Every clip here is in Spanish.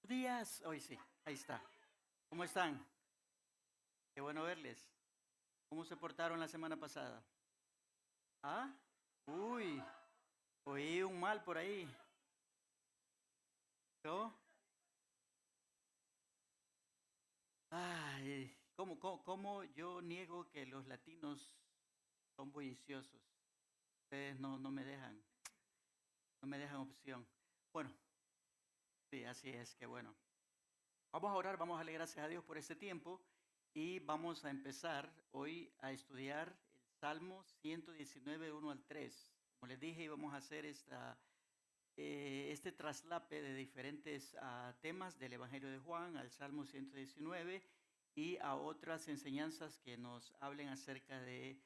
Días, hoy sí, ahí está. ¿Cómo están? Qué bueno verles. ¿Cómo se portaron la semana pasada? ¿Ah? Uy, oí un mal por ahí. ¿No? Ay, ¿cómo yo niego que los latinos son bulliciosos? Ustedes no me dejan, no me dejan opción. Bueno, sí, así es, que bueno. Vamos a orar, vamos a darle gracias a Dios por este tiempo y vamos a empezar hoy a estudiar el Salmo 119, 1 al 3. Como les dije, íbamos a hacer este traslape de diferentes temas del Evangelio de Juan al Salmo 119 y a otras enseñanzas que nos hablen acerca de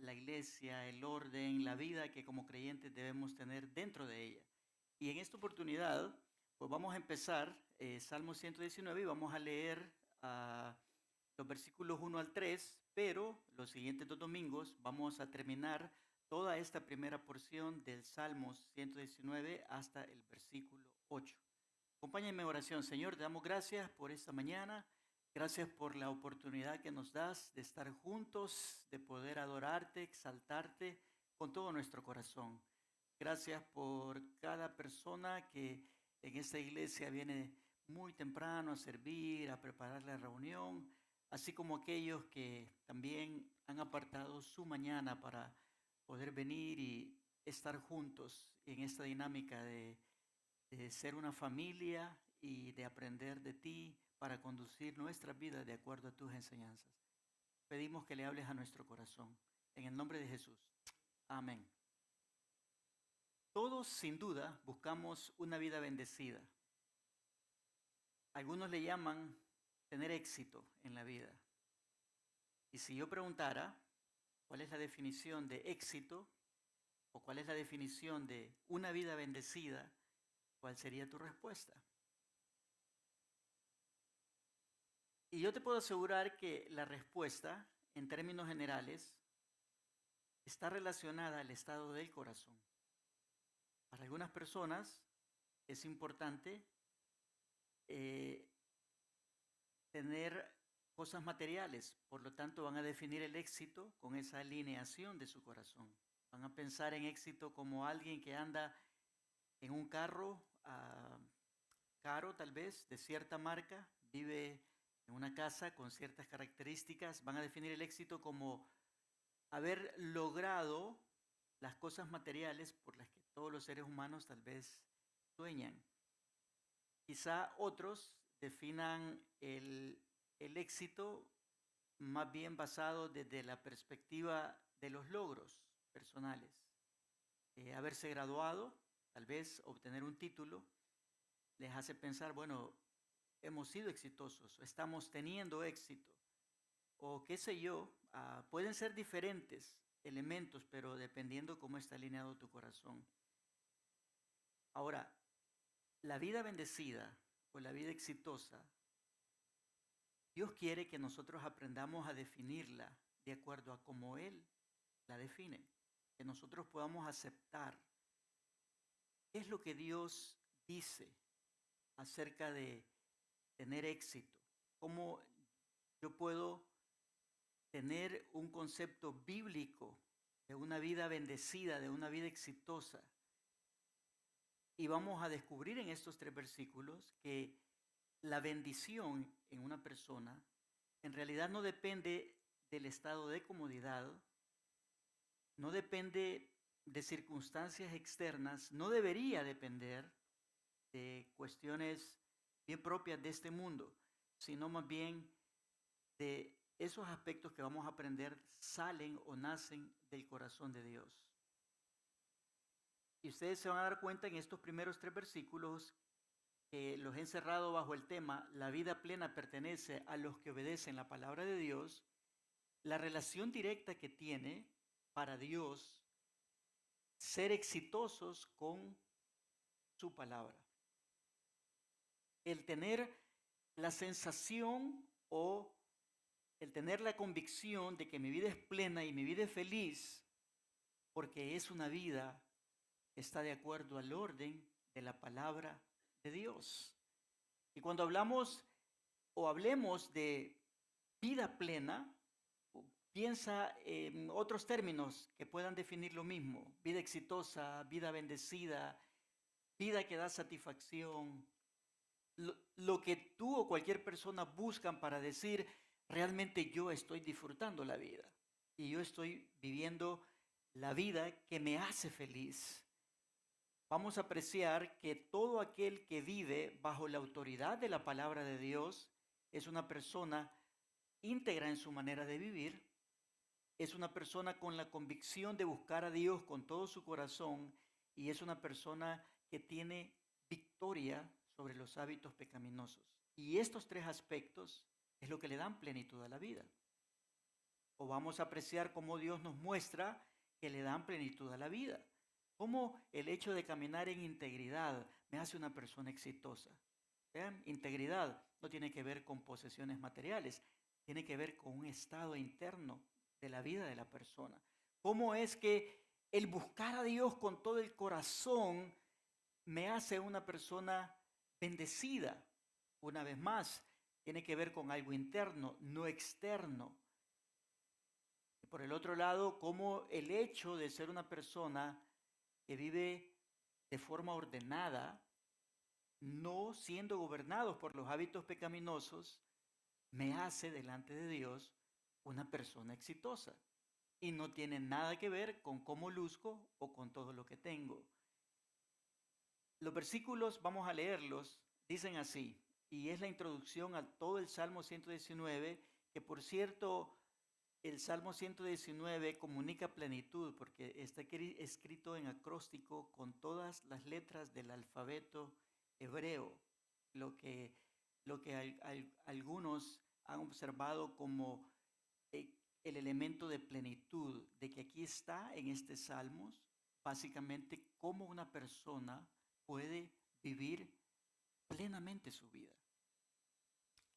la iglesia, el orden, la vida que como creyentes debemos tener dentro de ella. Y en esta oportunidad, pues vamos a empezar Salmo 119 y vamos a leer los versículos 1 al 3, pero los siguientes dos domingos vamos a terminar toda esta primera porción del Salmo 119 hasta el versículo 8. Acompáñenme en oración. Señor, te damos gracias por esta mañana. Gracias por la oportunidad que nos das de estar juntos, de poder adorarte, exaltarte con todo nuestro corazón. Gracias por cada persona que en esta iglesia viene muy temprano a servir, a preparar la reunión, así como aquellos que también han apartado su mañana para poder venir y estar juntos en esta dinámica de ser una familia y de aprender de ti para conducir nuestra vida de acuerdo a tus enseñanzas. Pedimos que le hables a nuestro corazón. En el nombre de Jesús. Amén. Todos, sin duda, buscamos una vida bendecida. Algunos le llaman tener éxito en la vida. Y si yo preguntara cuál es la definición de éxito o cuál es la definición de una vida bendecida, ¿cuál sería tu respuesta? Y yo te puedo asegurar que la respuesta, en términos generales, está relacionada al estado del corazón. Para algunas personas es importante eh, tener cosas materiales, por lo tanto van a definir el éxito con esa alineación de su corazón. Van a pensar en éxito como alguien que anda en un carro caro tal vez, de cierta marca, vive en una casa con ciertas características, van a definir el éxito como haber logrado las cosas materiales por las que todos los seres humanos tal vez sueñan. Quizá otros definan el éxito más bien basado desde la perspectiva de los logros personales. Haberse graduado, tal vez obtener un título, les hace pensar, bueno, hemos sido exitosos, estamos teniendo éxito, o qué sé yo, pueden ser diferentes elementos, pero dependiendo cómo está alineado tu corazón. Ahora, la vida bendecida o la vida exitosa, Dios quiere que nosotros aprendamos a definirla de acuerdo a cómo Él la define, que nosotros podamos aceptar qué es lo que Dios dice acerca de tener éxito, cómo yo puedo tener un concepto bíblico de una vida bendecida, de una vida exitosa. Y vamos a descubrir en estos tres versículos que la bendición en una persona en realidad no depende del estado de comodidad, no depende de circunstancias externas, no debería depender de cuestiones bien propias de este mundo, sino más bien de esos aspectos que vamos a aprender salen o nacen del corazón de Dios. Y ustedes se van a dar cuenta en estos primeros tres versículos que los he encerrado bajo el tema la vida plena pertenece a los que obedecen la palabra de Dios, la relación directa que tiene para Dios ser exitosos con su palabra. El tener la sensación o el tener la convicción de que mi vida es plena y mi vida es feliz porque es una vida que está de acuerdo al orden de la palabra de Dios. Y cuando hablamos o hablemos de vida plena, piensa en otros términos que puedan definir lo mismo: vida exitosa, vida bendecida, vida que da satisfacción, lo que tú o cualquier persona buscan para decir, realmente yo estoy disfrutando la vida y yo estoy viviendo la vida que me hace feliz. Vamos a apreciar que todo aquel que vive bajo la autoridad de la palabra de Dios es una persona íntegra en su manera de vivir, es una persona con la convicción de buscar a Dios con todo su corazón y es una persona que tiene victoria sobre los hábitos pecaminosos. Y estos tres aspectos es lo que le dan plenitud a la vida. O vamos a apreciar cómo Dios nos muestra que le dan plenitud a la vida. Cómo el hecho de caminar en integridad me hace una persona exitosa. Vean, integridad no tiene que ver con posesiones materiales, tiene que ver con un estado interno de la vida de la persona. Cómo es que el buscar a Dios con todo el corazón me hace una persona bendecida. Una vez más, tiene que ver con algo interno, no externo. Y por el otro lado, cómo el hecho de ser una persona que vive de forma ordenada, no siendo gobernados por los hábitos pecaminosos, me hace delante de Dios una persona exitosa. Y no tiene nada que ver con cómo luzco o con todo lo que tengo. Los versículos, vamos a leerlos, dicen así, y es la introducción a todo el Salmo 119, que por cierto, el Salmo 119 comunica plenitud porque está escrito en acróstico con todas las letras del alfabeto hebreo, lo que algunos han observado como el elemento de plenitud, de que aquí está en este Salmos, básicamente cómo una persona puede vivir plenamente su vida.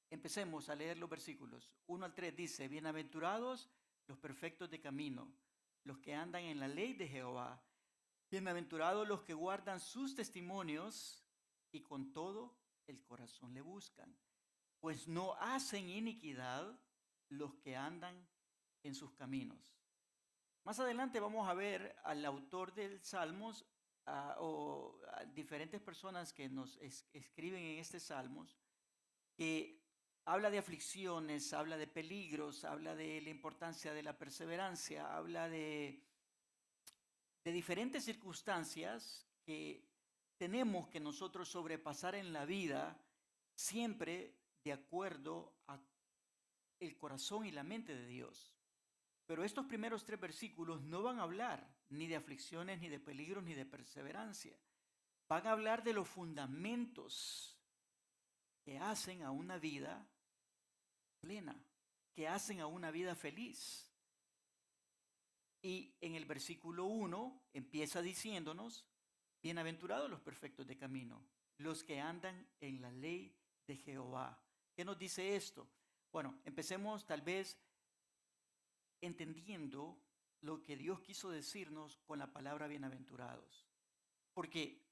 Empecemos a leer los versículos. 1 al 3 dice, bienaventurados los perfectos de camino, los que andan en la ley de Jehová. Bienaventurados los que guardan sus testimonios y con todo el corazón le buscan. Pues no hacen iniquidad los que andan en sus caminos. Más adelante vamos a ver al autor del Salmos o a diferentes personas que nos escriben en este Salmos, que habla de aflicciones, habla de peligros, habla de la importancia de la perseverancia, habla de diferentes circunstancias que tenemos que nosotros sobrepasar en la vida, siempre de acuerdo a el corazón y la mente de Dios. Pero estos primeros 3 versículos no van a hablar ni de aflicciones, ni de peligros, ni de perseverancia. Van a hablar de los fundamentos que hacen a una vida plena, que hacen a una vida feliz. Y en el versículo 1 empieza diciéndonos, bienaventurados los perfectos de camino, los que andan en la ley de Jehová. ¿Qué nos dice esto? Bueno, empecemos tal vez entendiendo lo que Dios quiso decirnos con la palabra bienaventurados. Porque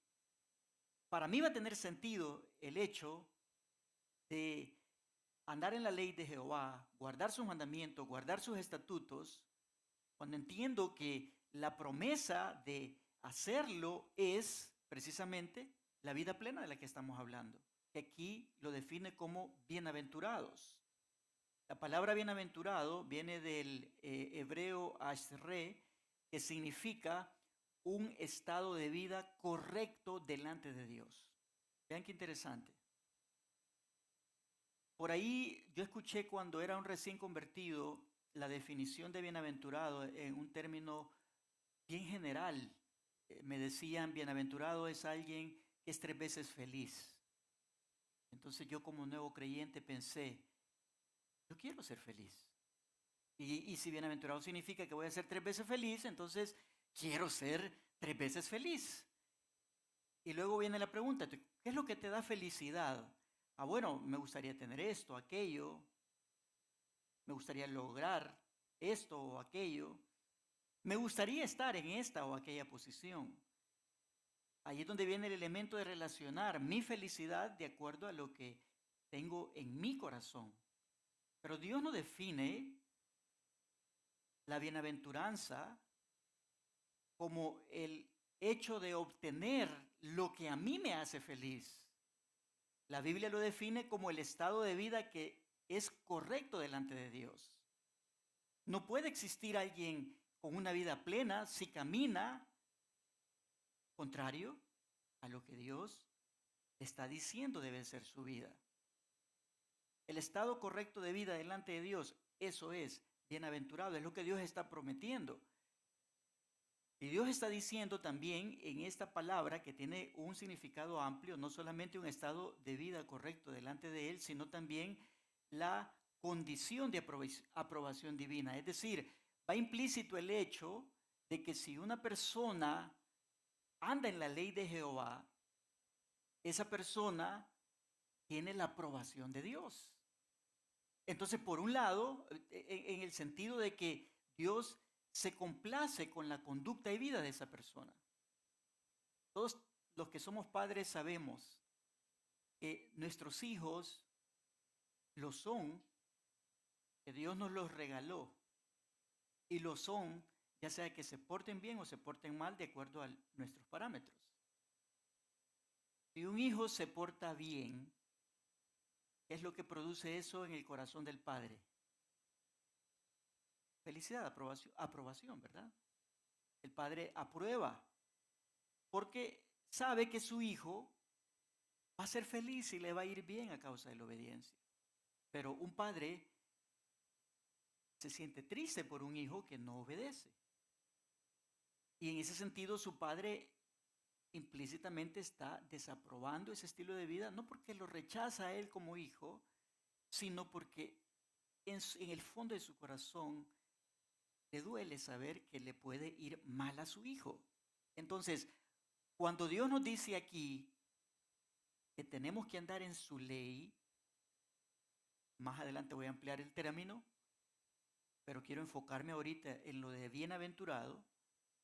para mí va a tener sentido el hecho de andar en la ley de Jehová, guardar sus mandamientos, guardar sus estatutos, cuando entiendo que la promesa de hacerlo es precisamente la vida plena de la que estamos hablando, que aquí lo define como bienaventurados. La palabra bienaventurado viene del hebreo ashre, que significa un estado de vida correcto delante de Dios. Vean qué interesante. Por ahí yo escuché cuando era un recién convertido la definición de bienaventurado en un término bien general. Me decían, bienaventurado es alguien que es 3 veces feliz. Entonces yo como nuevo creyente pensé, yo quiero ser feliz. Y si bienaventurado significa que voy a ser 3 veces feliz, entonces quiero ser 3 veces feliz. Y luego viene la pregunta, ¿qué es lo que te da felicidad? Bueno, me gustaría tener esto, aquello, me gustaría lograr esto o aquello, me gustaría estar en esta o aquella posición. Ahí es donde viene el elemento de relacionar mi felicidad de acuerdo a lo que tengo en mi corazón. Pero Dios no define la bienaventuranza como el hecho de obtener lo que a mí me hace feliz. La Biblia lo define como el estado de vida que es correcto delante de Dios. No puede existir alguien con una vida plena si camina contrario a lo que Dios está diciendo debe ser su vida. El estado correcto de vida delante de Dios, eso es bienaventurado, es lo que Dios está prometiendo. Y Dios está diciendo también en esta palabra que tiene un significado amplio, no solamente un estado de vida correcto delante de Él, sino también la condición de aprobación divina. Es decir, va implícito el hecho de que si una persona anda en la ley de Jehová, esa persona tiene la aprobación de Dios. Entonces, por un lado, en el sentido de que Dios se complace con la conducta y vida de esa persona. Todos los que somos padres sabemos que nuestros hijos lo son, que Dios nos los regaló, y lo son, ya sea que se porten bien o se porten mal de acuerdo a nuestros parámetros. Si un hijo se porta bien, ¿qué es lo que produce eso en el corazón del padre? Felicidad, aprobación, ¿verdad? El padre aprueba porque sabe que su hijo va a ser feliz y le va a ir bien a causa de la obediencia. Pero un padre se siente triste por un hijo que no obedece. Y en ese sentido su padre implícitamente está desaprobando ese estilo de vida, no porque lo rechaza a él como hijo, sino porque en el fondo de su corazón le duele saber que le puede ir mal a su hijo. Entonces, cuando Dios nos dice aquí que tenemos que andar en su ley, más adelante voy a ampliar el término, pero quiero enfocarme ahorita en lo de bienaventurado.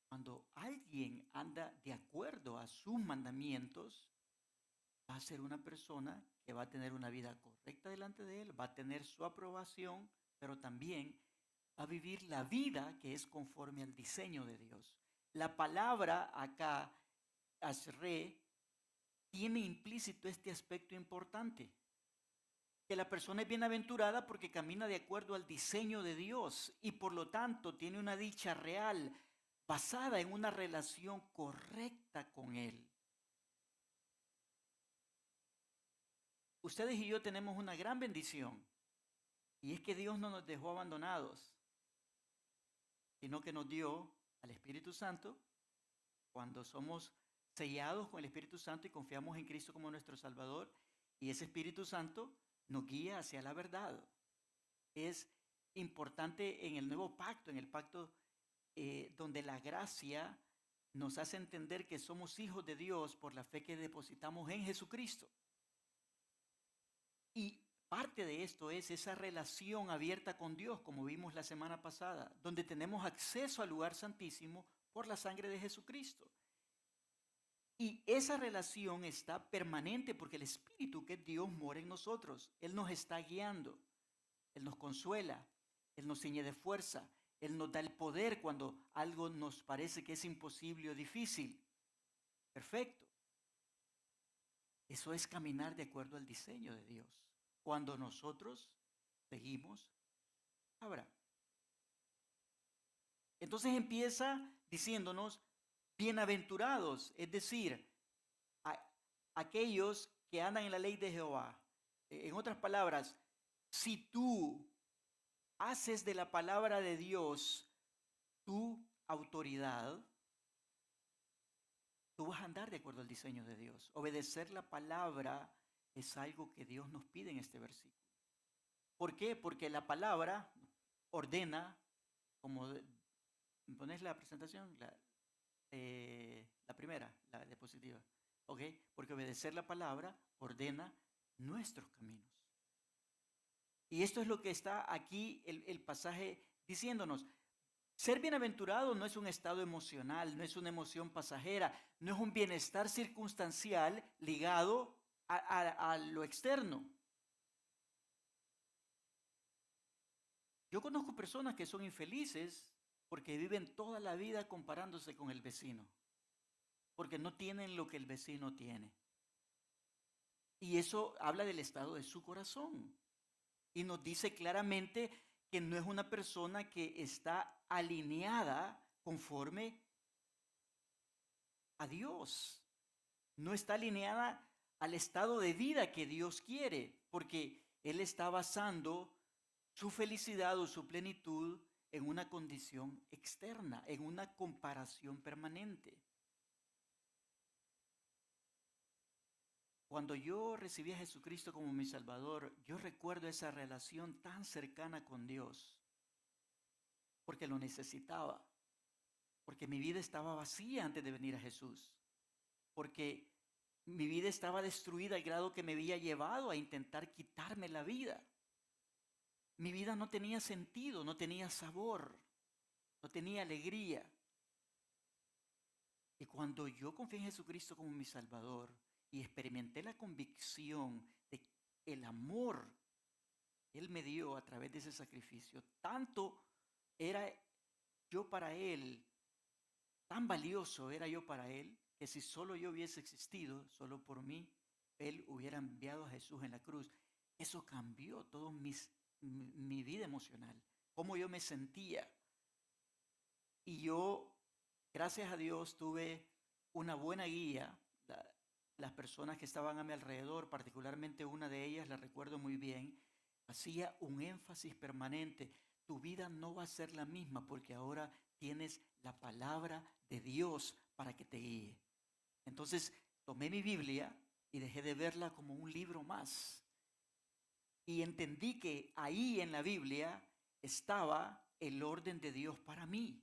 Cuando alguien anda de acuerdo a sus mandamientos, va a ser una persona que va a tener una vida correcta delante de él, va a tener su aprobación, pero también va a vivir la vida que es conforme al diseño de Dios. La palabra acá, asre, tiene implícito este aspecto importante, que la persona es bienaventurada porque camina de acuerdo al diseño de Dios y por lo tanto tiene una dicha real basada en una relación correcta con Él. Ustedes y yo tenemos una gran bendición y es que Dios no nos dejó abandonados, sino que nos dio al Espíritu Santo cuando somos sellados con el Espíritu Santo y confiamos en Cristo como nuestro Salvador, y ese Espíritu Santo nos guía hacia la verdad. Es importante en el nuevo pacto, en el pacto donde la gracia nos hace entender que somos hijos de Dios por la fe que depositamos en Jesucristo. Y parte de esto es esa relación abierta con Dios, como vimos la semana pasada, donde tenemos acceso al lugar santísimo por la sangre de Jesucristo. Y esa relación está permanente porque el Espíritu que es Dios mora en nosotros. Él nos está guiando, Él nos consuela, Él nos ciñe de fuerza, Él nos da el poder cuando algo nos parece que es imposible o difícil. Perfecto. Eso es caminar de acuerdo al diseño de Dios. Cuando nosotros seguimos, habrá. Entonces empieza diciéndonos, bienaventurados, es decir, aquellos que andan en la ley de Jehová. En otras palabras, si tú haces de la palabra de Dios tu autoridad, tú vas a andar de acuerdo al diseño de Dios. Obedecer la palabra es algo que Dios nos pide en este versículo. ¿Por qué? Porque la palabra ordena, como pones la presentación, la primera, la diapositiva, ¿ok? Porque obedecer la palabra ordena nuestros caminos. Y esto es lo que está aquí el pasaje diciéndonos. Ser bienaventurado no es un estado emocional, no es una emoción pasajera, no es un bienestar circunstancial ligado a lo externo. Yo conozco personas que son infelices porque viven toda la vida comparándose con el vecino, porque no tienen lo que el vecino tiene. Y eso habla del estado de su corazón. Y nos dice claramente que no es una persona que está alineada conforme a Dios. No está alineada al estado de vida que Dios quiere, porque Él está basando su felicidad o su plenitud en una condición externa, en una comparación permanente. Cuando yo recibí a Jesucristo como mi Salvador, yo recuerdo esa relación tan cercana con Dios, porque lo necesitaba, porque mi vida estaba vacía antes de venir a Jesús, porque mi vida estaba destruida al grado que me había llevado a intentar quitarme la vida. Mi vida no tenía sentido, no tenía sabor, no tenía alegría. Y cuando yo confié en Jesucristo como mi Salvador y experimenté la convicción de el amor que Él me dio a través de ese sacrificio, tanto era yo para Él, tan valioso era yo para Él, que si solo yo hubiese existido, solo por mí, Él hubiera enviado a Jesús en la cruz. Eso cambió toda mi vida emocional, cómo yo me sentía. Y yo, gracias a Dios, tuve una buena guía. Las personas que estaban a mi alrededor, particularmente una de ellas, la recuerdo muy bien, hacía un énfasis permanente. Tu vida no va a ser la misma porque ahora tienes la palabra de Dios para que te guíe. Entonces tomé mi Biblia y dejé de verla como un libro más. Y entendí que ahí en la Biblia estaba el orden de Dios para mí.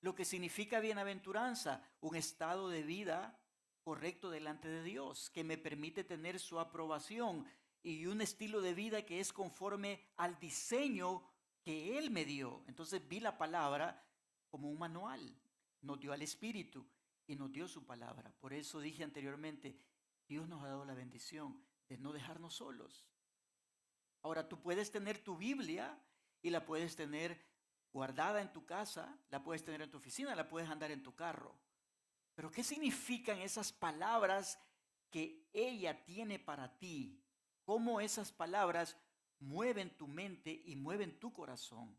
Lo que significa bienaventuranza, un estado de vida correcto delante de Dios, que me permite tener su aprobación y un estilo de vida que es conforme al diseño que Él me dio. Entonces vi la palabra como un manual, nos dio al Espíritu y nos dio su palabra. Por eso dije anteriormente, Dios nos ha dado la bendición de no dejarnos solos. Ahora tú puedes tener tu Biblia y la puedes tener guardada en tu casa, la puedes tener en tu oficina, la puedes andar en tu carro. Pero ¿qué significan esas palabras que ella tiene para ti? ¿Cómo esas palabras mueven tu mente y mueven tu corazón?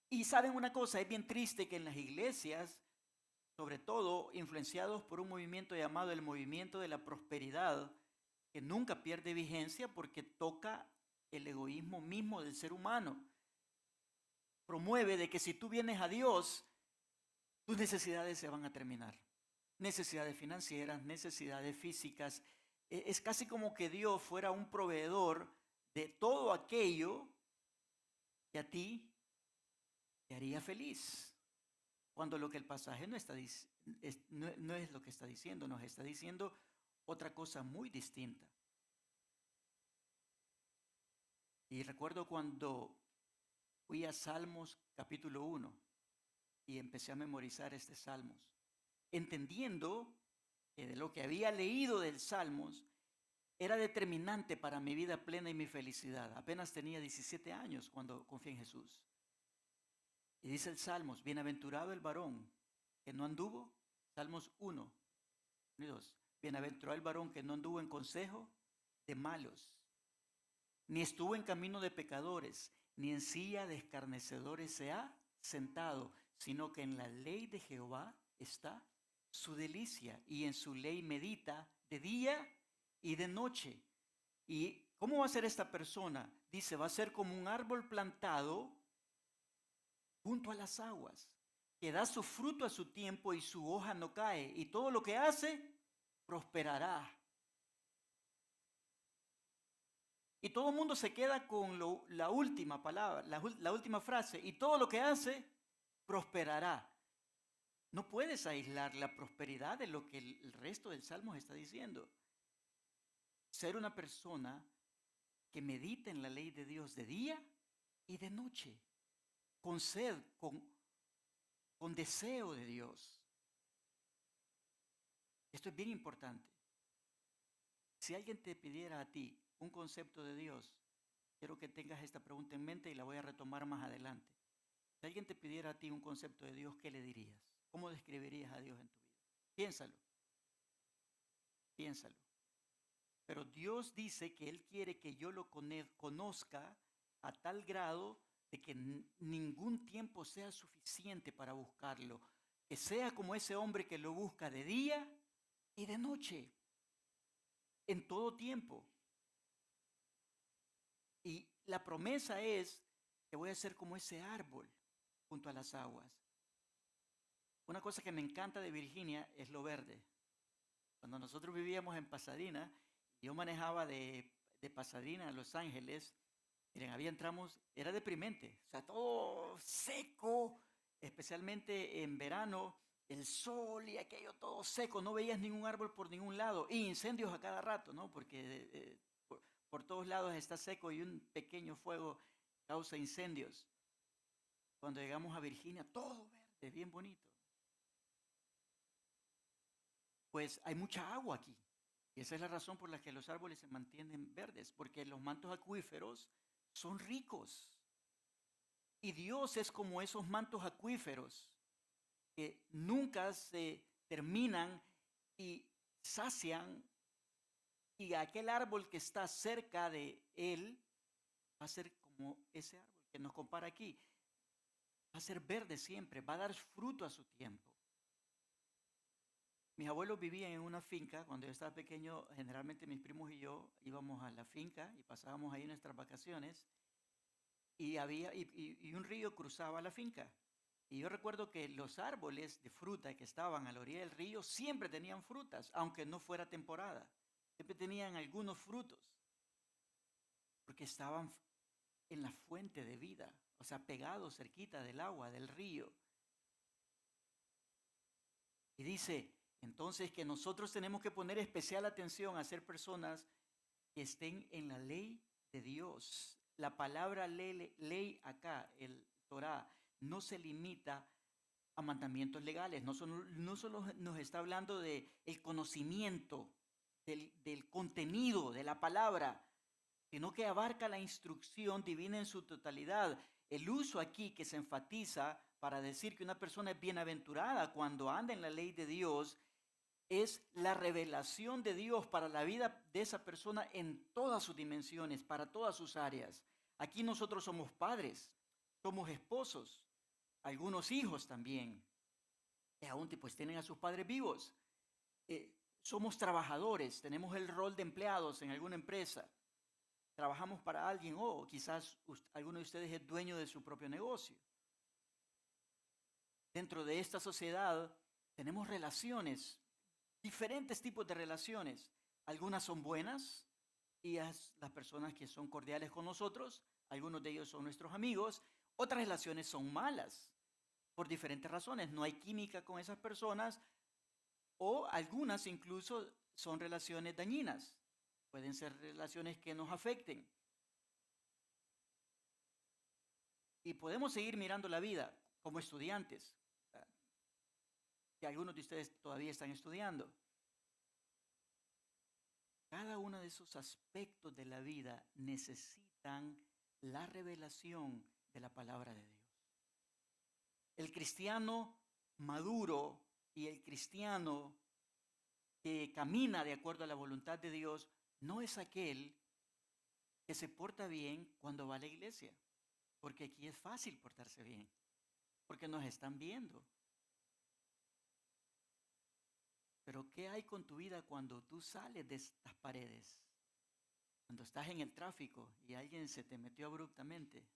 Y saben una cosa, es bien triste que en las iglesias, sobre todo influenciados por un movimiento llamado el movimiento de la prosperidad, que nunca pierde vigencia porque toca el egoísmo mismo del ser humano. Promueve de que si tú vienes a Dios, tus necesidades se van a terminar. Necesidades financieras, necesidades físicas. Es casi como que Dios fuera un proveedor de todo aquello que a ti te haría feliz. Cuando lo que el pasaje no es lo que está diciendo, nos está diciendo otra cosa muy distinta. Y recuerdo cuando fui a Salmos capítulo 1 y empecé a memorizar este Salmos, entendiendo que de lo que había leído del Salmos era determinante para mi vida plena y mi felicidad. Apenas tenía 17 años cuando confié en Jesús. Y dice el Salmos, bienaventurado el varón que no anduvo, Salmos 1 y 2, bienaventurado el varón que no anduvo en consejo de malos, ni estuvo en camino de pecadores, ni en silla de escarnecedores se ha sentado, sino que en la ley de Jehová está su delicia, y en su ley medita de día y de noche. ¿Y cómo va a ser esta persona? Dice, va a ser como un árbol plantado junto a las aguas, que da su fruto a su tiempo y su hoja no cae, y todo lo que hace prosperará. Y todo el mundo se queda con la última palabra, la última frase, y todo lo que hace prosperará. No puedes aislar la prosperidad de lo que el resto del Salmo está diciendo. Ser una persona que medita en la ley de Dios de día y de noche, con sed, con deseo de Dios. Esto es bien importante. Si alguien te pidiera a ti un concepto de Dios, quiero que tengas esta pregunta en mente y la voy a retomar más adelante. Si alguien te pidiera a ti un concepto de Dios, ¿qué le dirías? ¿Cómo describirías a Dios en tu vida? Piénsalo, piénsalo. Pero Dios dice que Él quiere que yo lo conozca a tal grado de que ningún tiempo sea suficiente para buscarlo. Que sea como ese hombre que lo busca de día y de noche, en todo tiempo. Y la promesa es que voy a ser como ese árbol junto a las aguas. Una cosa que me encanta de Virginia es lo verde. Cuando nosotros vivíamos en Pasadena, yo manejaba de Pasadena a Los Ángeles. Miren, había tramos, era deprimente, o sea, todo seco, especialmente en verano, el sol y aquello todo seco, no veías ningún árbol por ningún lado, y incendios a cada rato, ¿no? Porque por todos lados está seco y un pequeño fuego causa incendios. Cuando llegamos a Virginia, todo verde, bien bonito. Pues hay mucha agua aquí. Y esa es la razón por la que los árboles se mantienen verdes, porque los mantos acuíferos son ricos. Y Dios es como esos mantos acuíferos que nunca se terminan y sacian, y aquel árbol que está cerca de él va a ser como ese árbol que nos compara aquí. Va a ser verde siempre, va a dar fruto a su tiempo. Mis abuelos vivían en una finca. Cuando yo estaba pequeño, generalmente mis primos y yo íbamos a la finca y pasábamos ahí nuestras vacaciones, y un río cruzaba la finca. Y yo recuerdo que los árboles de fruta que estaban a la orilla del río siempre tenían frutas, aunque no fuera temporada. Siempre tenían algunos frutos, porque estaban en la fuente de vida, o sea, pegados cerquita del agua, del río. Y dice entonces que nosotros tenemos que poner especial atención a ser personas que estén en la ley de Dios. La palabra ley acá, el Torah, no se limita a mandamientos legales. No solo nos está hablando de el conocimiento del contenido de la palabra, sino que abarca la instrucción divina en su totalidad. El uso aquí que se enfatiza para decir que una persona es bienaventurada cuando anda en la ley de Dios es la revelación de Dios para la vida de esa persona en todas sus dimensiones, para todas sus áreas. Aquí nosotros somos padres, somos esposos, algunos hijos también, que aún pues tienen a sus padres vivos. Somos trabajadores, tenemos el rol de empleados en alguna empresa. Trabajamos para alguien, o quizás alguno de ustedes es dueño de su propio negocio. Dentro de esta sociedad tenemos relaciones, diferentes tipos de relaciones. Algunas son buenas y las personas que son cordiales con nosotros, algunos de ellos son nuestros amigos. Otras relaciones son malas por diferentes razones. No hay química con esas personas, o algunas incluso son relaciones dañinas. Pueden ser relaciones que nos afecten. Y podemos seguir mirando la vida como estudiantes, que algunos de ustedes todavía están estudiando. Cada uno de esos aspectos de la vida necesitan la revelación de la palabra de Dios. El cristiano maduro y el cristiano que camina de acuerdo a la voluntad de Dios no es aquel que se porta bien cuando va a la iglesia, porque aquí es fácil portarse bien, porque nos están viendo. Pero ¿qué hay con tu vida cuando tú sales de estas paredes? Cuando estás en el tráfico y alguien se te metió abruptamente.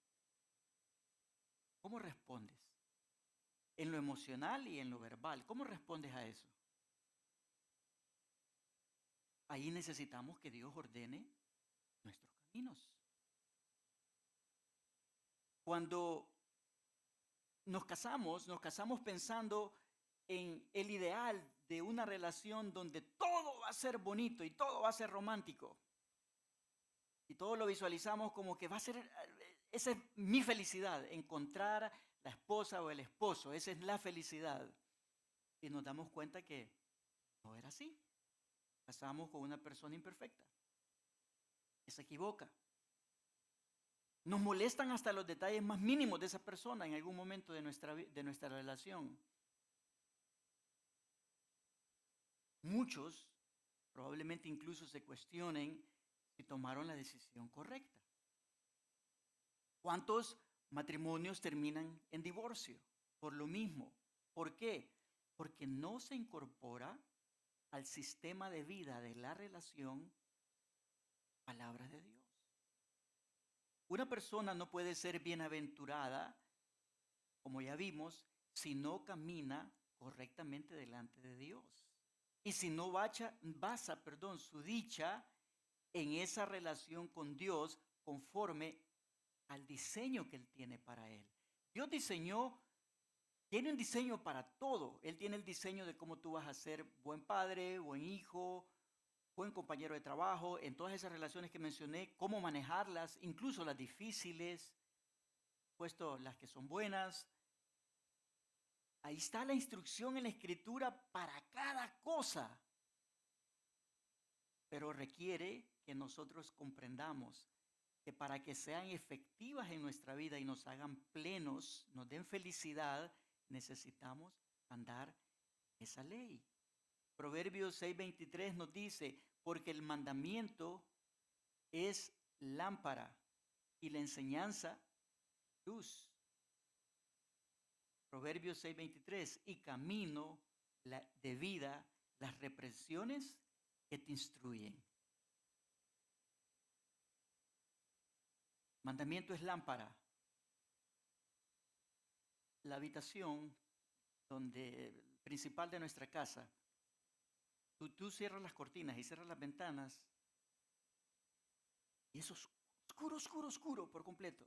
¿Cómo respondes? En lo emocional y en lo verbal. ¿Cómo respondes a eso? Ahí necesitamos que Dios ordene nuestros caminos. Cuando nos casamos pensando en el ideal de una relación donde todo va a ser bonito y todo va a ser romántico. Y todo lo visualizamos como que va a ser esa es mi felicidad, encontrar la esposa o el esposo, esa es la felicidad. Y nos damos cuenta que no era así. Casamos con una persona imperfecta, que se equivoca. Nos molestan hasta los detalles más mínimos de esa persona en algún momento de nuestra relación. Muchos probablemente incluso se cuestionen si tomaron la decisión correcta. ¿Cuántos matrimonios terminan en divorcio por lo mismo? ¿Por qué? Porque no se incorpora al sistema de vida de la relación palabra de Dios. Una persona no puede ser bienaventurada, como ya vimos, si no camina correctamente delante de Dios. Y si no basa su dicha en esa relación con Dios conforme al diseño que Él tiene para él. Dios tiene un diseño para todo. Él tiene el diseño de cómo tú vas a ser buen padre, buen hijo, buen compañero de trabajo, en todas esas relaciones que mencioné, cómo manejarlas, incluso las difíciles, puesto las que son buenas. Ahí está la instrucción en la Escritura para cada cosa. Pero requiere que nosotros comprendamos que para que sean efectivas en nuestra vida y nos hagan plenos, nos den felicidad, necesitamos andar esa ley. Proverbios 6:23 nos dice, porque el mandamiento es lámpara y la enseñanza luz. Proverbios 6:23, y camino de vida, las reprensiones que te instruyen. Mandamiento es lámpara. La habitación principal de nuestra casa, tú cierras las cortinas y cierras las ventanas y eso es oscuro, oscuro, oscuro por completo.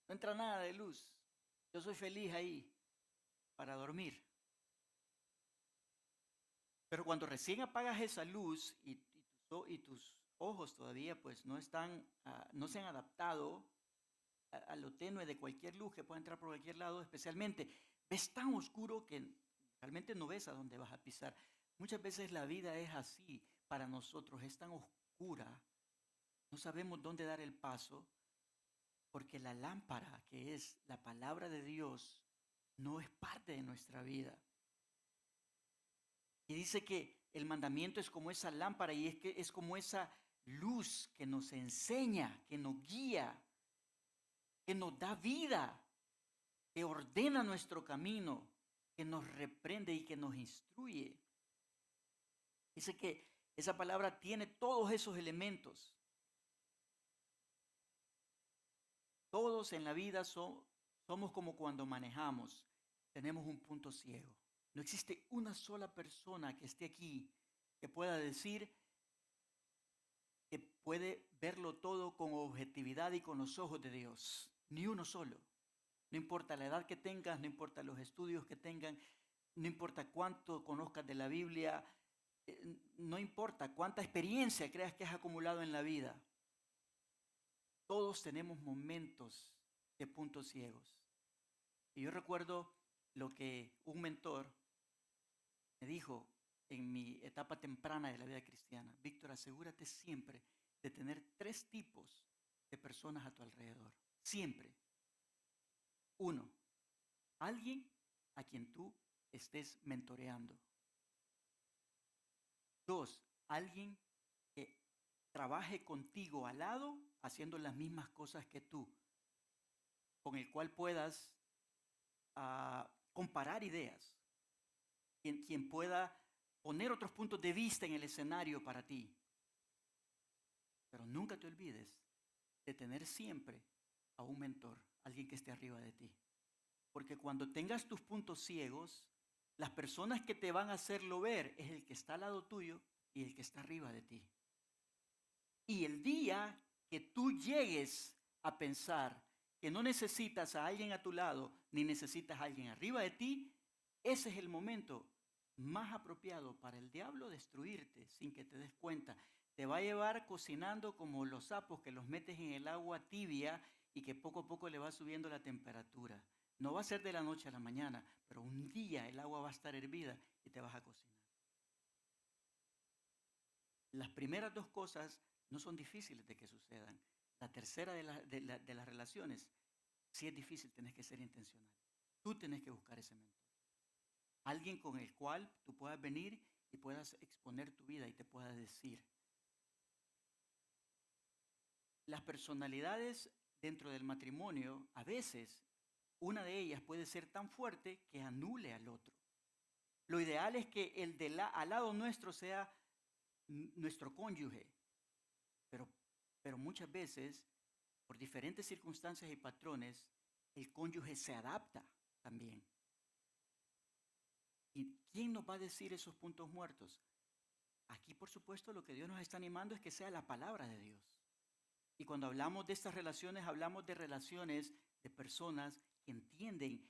No entra nada de luz. Yo soy feliz ahí para dormir. Pero cuando recién apagas esa luz y tus ojos todavía pues no se han adaptado a lo tenue de cualquier luz que pueda entrar por cualquier lado, especialmente ves tan oscuro que realmente no ves a dónde vas a pisar. Muchas veces la vida es así para nosotros, es tan oscura, no sabemos dónde dar el paso, porque la lámpara, que es la palabra de Dios, no es parte de nuestra vida. Y dice que el mandamiento es como esa lámpara y es que es como esa luz que nos enseña, que nos guía, que nos da vida, que ordena nuestro camino, que nos reprende y que nos instruye. Dice que esa palabra tiene todos esos elementos. Todos en la vida somos como cuando manejamos, tenemos un punto ciego. No existe una sola persona que esté aquí que pueda decir que puede verlo todo con objetividad y con los ojos de Dios. Ni uno solo. No importa la edad que tengas, no importa los estudios que tengan, no importa cuánto conozcas de la Biblia, no importa cuánta experiencia creas que has acumulado en la vida. Todos tenemos momentos de puntos ciegos. Y yo recuerdo lo que un mentor me dijo en mi etapa temprana de la vida cristiana. Víctor, asegúrate siempre de tener 3 tipos de personas a tu alrededor. Siempre. 1, alguien a quien tú estés mentoreando. 2, alguien que trabaje contigo al lado haciendo las mismas cosas que tú, con el cual puedas comparar ideas, quien pueda poner otros puntos de vista en el escenario para ti. Pero nunca te olvides de tener siempre a un mentor, alguien que esté arriba de ti. Porque cuando tengas tus puntos ciegos, las personas que te van a hacerlo ver es el que está al lado tuyo y el que está arriba de ti. Y el día que tú llegues a pensar que no necesitas a alguien a tu lado, ni necesitas a alguien arriba de ti, ese es el momento más apropiado para el diablo destruirte sin que te des cuenta. Te va a llevar cocinando como los sapos que los metes en el agua tibia y que poco a poco le va subiendo la temperatura. No va a ser de la noche a la mañana, pero un día el agua va a estar hervida y te vas a cocinar. Las primeras dos cosas no son difíciles de que sucedan. La tercera de las relaciones, sí es difícil, tenés que ser intencional. Tú tenés que buscar ese mentor. Alguien con el cual tú puedas venir y puedas exponer tu vida y te pueda decir. Las personalidades dentro del matrimonio, a veces, una de ellas puede ser tan fuerte que anule al otro. Lo ideal es que el al lado nuestro sea nuestro cónyuge, pero muchas veces, por diferentes circunstancias y patrones, el cónyuge se adapta también. ¿Y quién nos va a decir esos puntos muertos? Aquí, por supuesto, lo que Dios nos está animando es que sea la palabra de Dios. Y cuando hablamos de estas relaciones, hablamos de relaciones de personas que entienden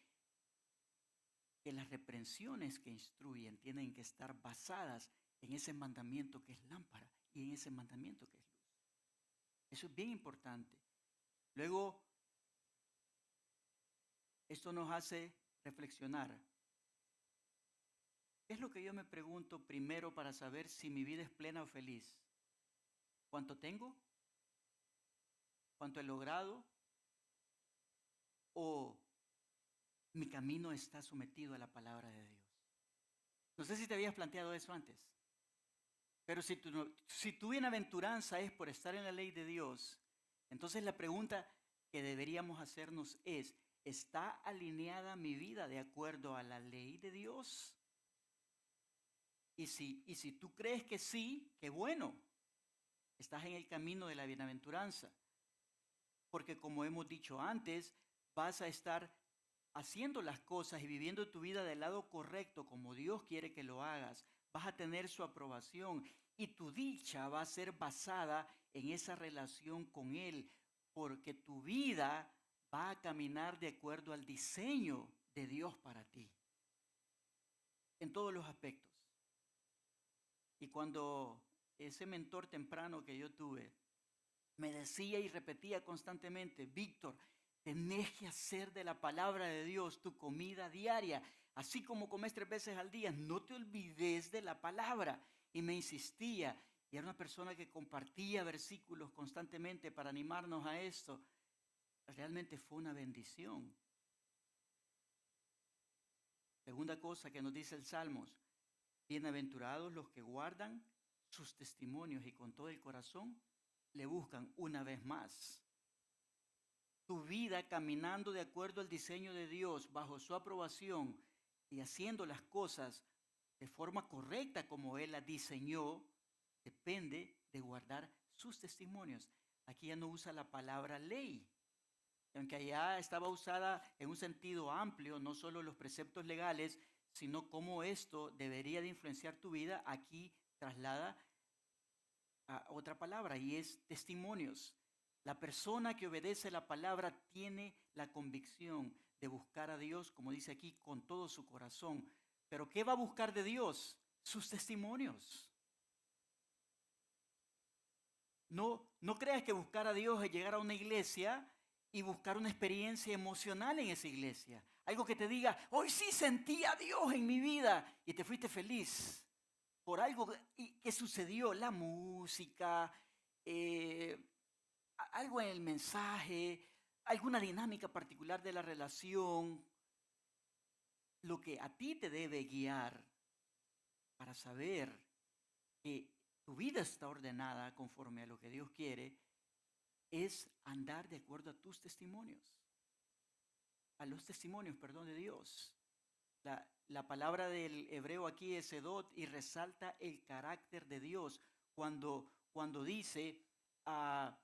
que las reprensiones que instruyen tienen que estar basadas en ese mandamiento que es lámpara y en ese mandamiento que es luz. Eso es bien importante. Luego, esto nos hace reflexionar. ¿Qué es lo que yo me pregunto primero para saber si mi vida es plena o feliz? ¿Cuánto tengo? ¿Cuánto he logrado? ¿O mi camino está sometido a la palabra de Dios? No sé si te habías planteado eso antes. Pero si tu bienaventuranza es por estar en la ley de Dios, entonces la pregunta que deberíamos hacernos es, ¿está alineada mi vida de acuerdo a la ley de Dios? Y si tú crees que sí, qué bueno, estás en el camino de la bienaventuranza. Porque como hemos dicho antes, vas a estar haciendo las cosas y viviendo tu vida del lado correcto como Dios quiere que lo hagas. Vas a tener su aprobación y tu dicha va a ser basada en esa relación con Él, porque tu vida va a caminar de acuerdo al diseño de Dios para ti, en todos los aspectos. Y cuando ese mentor temprano que yo tuve me decía y repetía constantemente, Víctor, tenés que hacer de la palabra de Dios tu comida diaria. Así como comes 3 veces al día, no te olvides de la palabra. Y me insistía. Y era una persona que compartía versículos constantemente para animarnos a esto. Realmente fue una bendición. Segunda cosa que nos dice el Salmos. Bienaventurados los que guardan sus testimonios y con todo el corazón le buscan una vez más. Tu vida caminando de acuerdo al diseño de Dios, bajo su aprobación y haciendo las cosas de forma correcta como Él las diseñó, depende de guardar sus testimonios. Aquí ya no usa la palabra ley, aunque allá estaba usada en un sentido amplio, no solo los preceptos legales, sino cómo esto debería de influenciar tu vida. Aquí traslada a otra palabra y es testimonios. La persona que obedece la palabra tiene la convicción de buscar a Dios, como dice aquí, con todo su corazón. ¿Pero qué va a buscar de Dios? Sus testimonios. No creas que buscar a Dios es llegar a una iglesia y buscar una experiencia emocional en esa iglesia. Algo que te diga, hoy sí sentí a Dios en mi vida y te fuiste feliz por algo que sucedió, la música, algo en el mensaje, alguna dinámica particular de la relación. Lo que a ti te debe guiar para saber que tu vida está ordenada conforme a lo que Dios quiere es andar de acuerdo a tus testimonios, a los testimonios, perdón, de Dios. La palabra del hebreo aquí es edot y resalta el carácter de Dios cuando dice,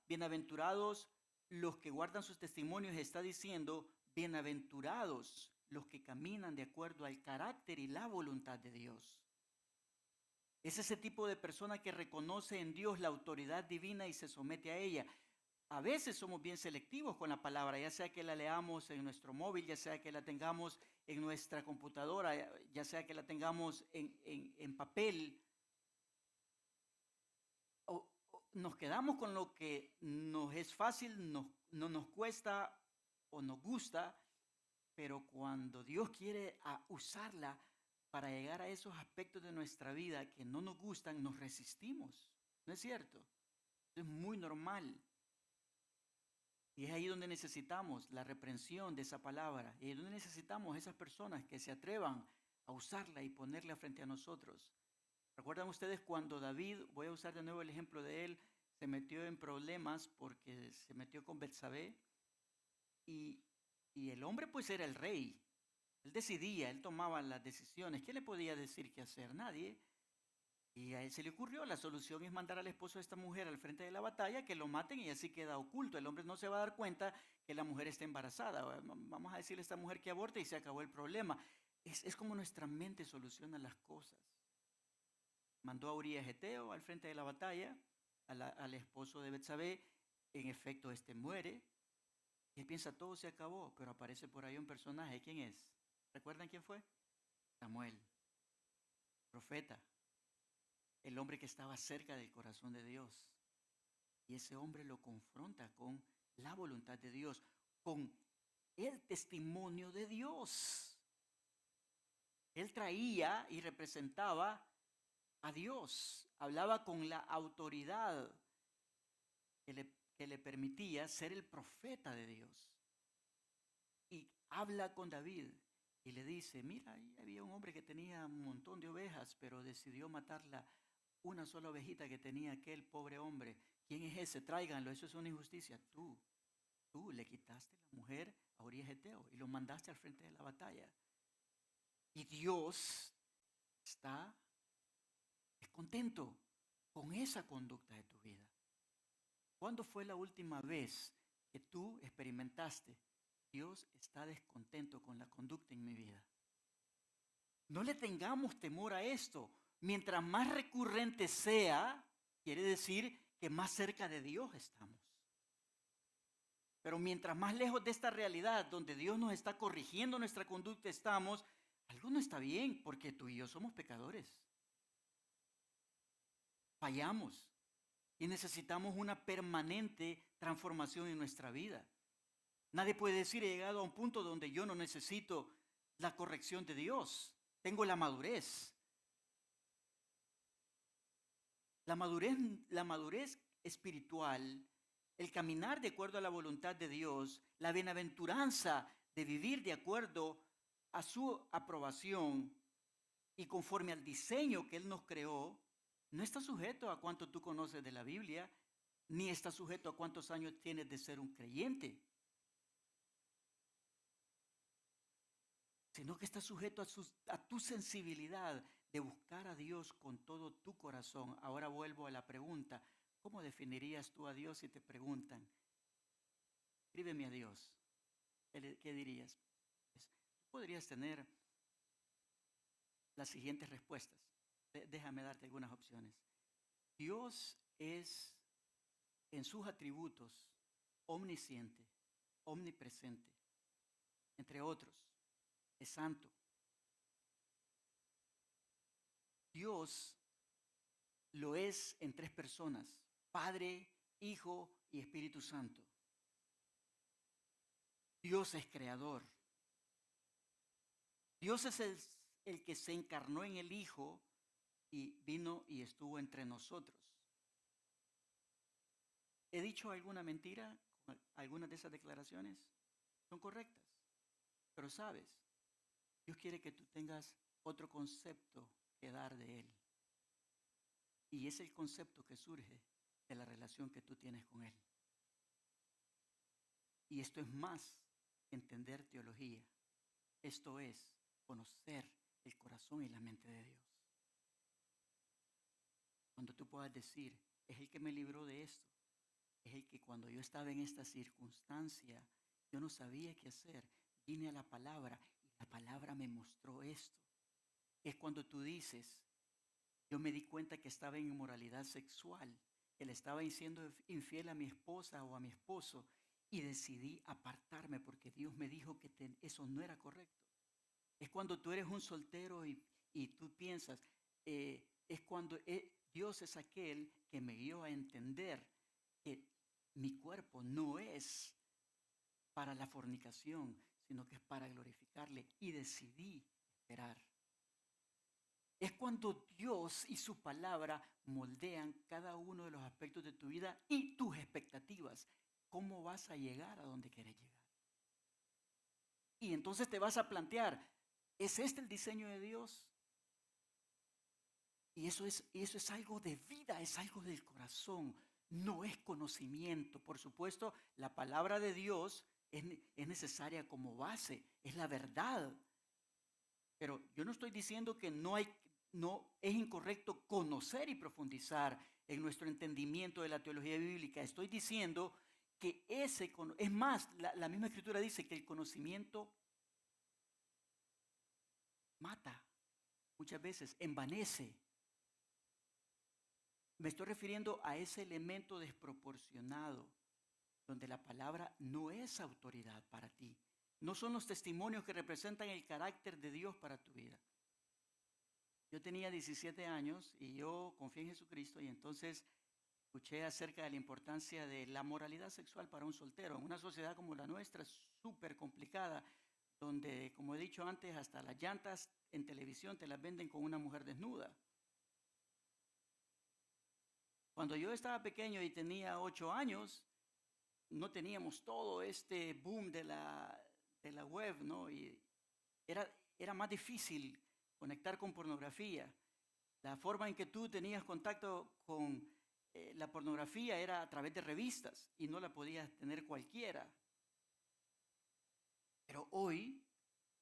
bienaventurados los que guardan sus testimonios, está diciendo, bienaventurados los que caminan de acuerdo al carácter y la voluntad de Dios. Es ese tipo de persona que reconoce en Dios la autoridad divina y se somete a ella. A veces somos bien selectivos con la palabra, ya sea que la leamos en nuestro móvil, ya sea que la tengamos en nuestra computadora, ya sea que la tengamos en papel. nos quedamos con lo que nos es fácil, no nos cuesta o nos gusta, pero cuando Dios quiere usarla para llegar a esos aspectos de nuestra vida que no nos gustan, nos resistimos. ¿No es cierto? Es muy normal. Y es ahí donde necesitamos la reprensión de esa palabra. Y es donde necesitamos esas personas que se atrevan a usarla y ponerla frente a nosotros. ¿Recuerdan ustedes cuando David, voy a usar de nuevo el ejemplo de él, se metió en problemas porque se metió con Betsabé? Y, y el hombre pues era el rey. Él decidía, él tomaba las decisiones. ¿Qué le podía decir qué hacer? Nadie. Y a él se le ocurrió, la solución es mandar al esposo de esta mujer al frente de la batalla, que lo maten y así queda oculto. El hombre no se va a dar cuenta que la mujer está embarazada. Vamos a decirle a esta mujer que aborte y se acabó el problema. Es como nuestra mente soluciona las cosas. Mandó a Urías Geteo al frente de la batalla, al esposo de Betsabé. En efecto, este muere. Y él piensa, todo se acabó, pero aparece por ahí un personaje. ¿Quién es? ¿Recuerdan quién fue? Samuel, profeta. El hombre que estaba cerca del corazón de Dios. Y ese hombre lo confronta con la voluntad de Dios, con el testimonio de Dios. Él traía y representaba a Dios, hablaba con la autoridad que le permitía ser el profeta de Dios. Y habla con David y le dice, mira, ahí había un hombre que tenía un montón de ovejas, pero decidió matarla. Una sola ovejita que tenía aquel pobre hombre. ¿Quién es ese? Tráiganlo, eso es una injusticia. Tú le quitaste la mujer a Urías Geteo y lo mandaste al frente de la batalla. Y Dios está descontento con esa conducta de tu vida. ¿Cuándo fue la última vez que tú experimentaste? Dios está descontento con la conducta en mi vida. No le tengamos temor a esto. Mientras más recurrente sea, quiere decir que más cerca de Dios estamos. Pero mientras más lejos de esta realidad, donde Dios nos está corrigiendo nuestra conducta estamos, algo no está bien, porque tú y yo somos pecadores. Fallamos y necesitamos una permanente transformación en nuestra vida. Nadie puede decir, he llegado a un punto donde yo no necesito la corrección de Dios. Tengo la madurez. La madurez espiritual, el caminar de acuerdo a la voluntad de Dios, la bienaventuranza de vivir de acuerdo a su aprobación y conforme al diseño que Él nos creó, no está sujeto a cuánto tú conoces de la Biblia, ni está sujeto a cuántos años tienes de ser un creyente, sino que está sujeto a tu sensibilidad de buscar a Dios con todo tu corazón. Ahora vuelvo a la pregunta, ¿cómo definirías tú a Dios si te preguntan, escríbeme a Dios? ¿Qué dirías? Pues, tú podrías tener las siguientes respuestas. Déjame darte algunas opciones. Dios es en sus atributos omnisciente, omnipresente, entre otros. Es santo. Dios lo es en tres personas: Padre, Hijo y Espíritu Santo. Dios es creador. Dios es el que se encarnó en el Hijo y vino y estuvo entre nosotros. ¿He dicho alguna mentira con algunas de esas declaraciones? Son correctas. Pero sabes, Dios quiere que tú tengas otro concepto que dar de Él. Y es el concepto que surge de la relación que tú tienes con Él. Y esto es más que entender teología. Esto es conocer el corazón y la mente de Dios. Cuando tú puedas decir, es el que me libró de esto. Es el que cuando yo estaba en esta circunstancia, yo no sabía qué hacer. Vine a la palabra y la palabra me mostró esto. Es cuando tú dices, yo me di cuenta que estaba en inmoralidad sexual, que le estaba siendo infiel a mi esposa o a mi esposo y decidí apartarme porque Dios me dijo que eso no era correcto. Es cuando tú eres un soltero y tú piensas, es cuando Dios es aquel que me dio a entender que mi cuerpo no es para la fornicación, sino que es para glorificarle. Y decidí esperar. Es cuando Dios y su palabra moldean cada uno de los aspectos de tu vida y tus expectativas. ¿Cómo vas a llegar a donde quieres llegar? Y entonces te vas a plantear, ¿es este el diseño de Dios? Y eso es algo de vida, es algo del corazón, no es conocimiento. Por supuesto, la palabra de Dios es necesaria como base, es la verdad. Pero yo no estoy diciendo que no es incorrecto conocer y profundizar en nuestro entendimiento de la teología bíblica. Estoy diciendo que es más, la misma escritura dice que el conocimiento mata, muchas veces envanece. Me estoy refiriendo a ese elemento desproporcionado, donde la palabra no es autoridad para ti. No son los testimonios que representan el carácter de Dios para tu vida. Yo tenía 17 años y yo confié en Jesucristo y entonces escuché acerca de la importancia de la moralidad sexual para un soltero. En una sociedad como la nuestra, súper complicada, donde, como he dicho antes, hasta las llantas en televisión te las venden con una mujer desnuda. Cuando yo estaba pequeño y tenía 8 años, no teníamos todo este boom de la web, ¿no? Y era más difícil conectar con pornografía. La forma en que tú tenías contacto con la pornografía era a través de revistas y no la podías tener cualquiera. Pero hoy,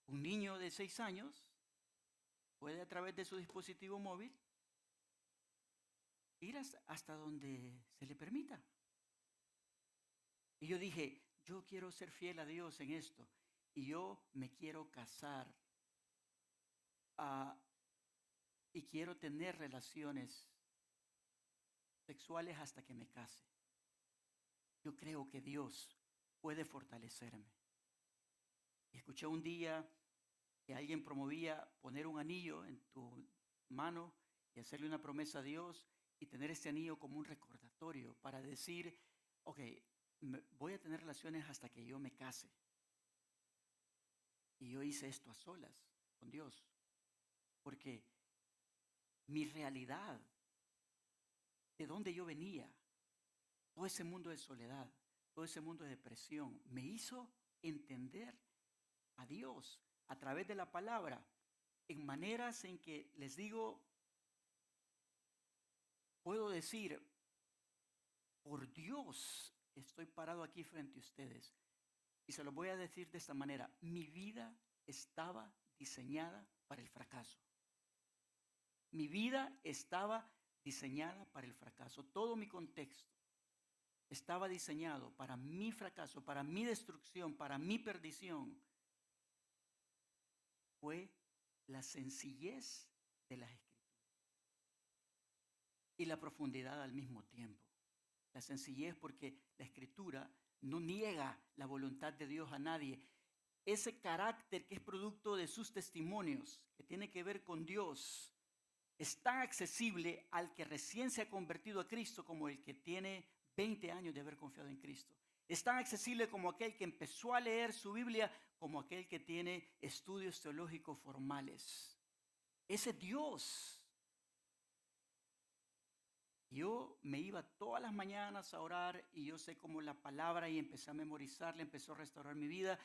un niño de 6 años puede a través de su dispositivo móvil ir hasta donde se le permita. Y yo dije, yo quiero ser fiel a Dios en esto. Y yo me quiero casar. Y quiero tener relaciones sexuales hasta que me case. Yo creo que Dios puede fortalecerme. Y escuché un día que alguien promovía poner un anillo en tu mano y hacerle una promesa a Dios y tener este anillo como un recordatorio para decir, ok, voy a tener relaciones hasta que yo me case. Y yo hice esto a solas con Dios, porque mi realidad, de donde yo venía, todo ese mundo de soledad, todo ese mundo de depresión, me hizo entender a Dios a través de la palabra en maneras en que les digo, puedo decir, por Dios estoy parado aquí frente a ustedes. Y se lo voy a decir de esta manera, mi vida estaba diseñada para el fracaso. Mi vida estaba diseñada para el fracaso. Todo mi contexto estaba diseñado para mi fracaso, para mi destrucción, para mi perdición. Fue la sencillez de las Escrituras y la profundidad al mismo tiempo. La sencillez porque la Escritura no niega la voluntad de Dios a nadie. Ese carácter que es producto de sus testimonios, que tiene que ver con Dios, es tan accesible al que recién se ha convertido a Cristo como el que tiene 20 años de haber confiado en Cristo. Es tan accesible como aquel que empezó a leer su Biblia, como aquel que tiene estudios teológicos formales. Ese Dios. Yo me iba todas las mañanas a orar y yo sé cómo la palabra y empecé a memorizarla, empezó a restaurar mi vida.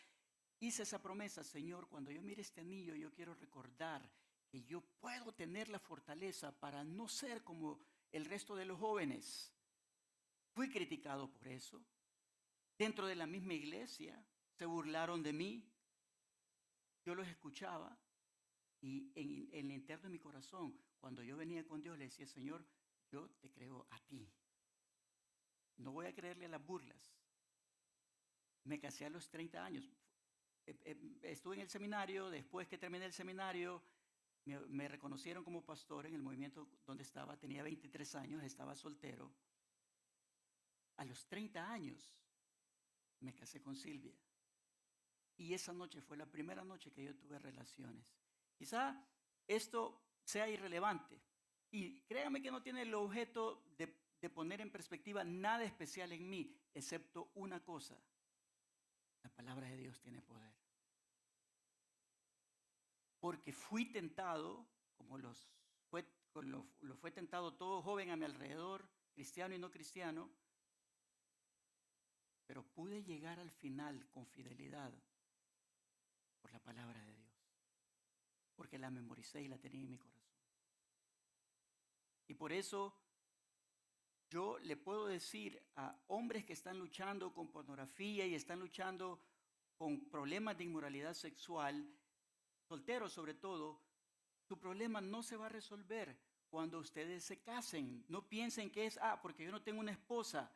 Hice esa promesa, Señor, cuando yo mire este anillo, yo quiero recordar que yo puedo tener la fortaleza para no ser como el resto de los jóvenes. Fui criticado por eso. Dentro de la misma iglesia se burlaron de mí. Yo los escuchaba y en el interno de mi corazón, cuando yo venía con Dios, le decía, Señor, yo te creo a ti. No voy a creerle a las burlas. Me casé a los 30 años. Estuve en el seminario, después que terminé el seminario, me reconocieron como pastor en el movimiento donde estaba, tenía 23 años, estaba soltero. A los 30 años me casé con Silvia. Y esa noche fue la primera noche que yo tuve relaciones. Quizá esto sea irrelevante. Y créame que no tiene el objeto de poner en perspectiva nada especial en mí, excepto una cosa. La palabra de Dios tiene poder. Porque fui tentado, como lo fue tentado todo joven a mi alrededor, cristiano y no cristiano, pero pude llegar al final con fidelidad por la palabra de Dios, porque la memoricé y la tenía en mi corazón. Y por eso yo le puedo decir a hombres que están luchando con pornografía y están luchando con problemas de inmoralidad sexual, solteros sobre todo, su problema no se va a resolver cuando ustedes se casen. No piensen que es, porque yo no tengo una esposa.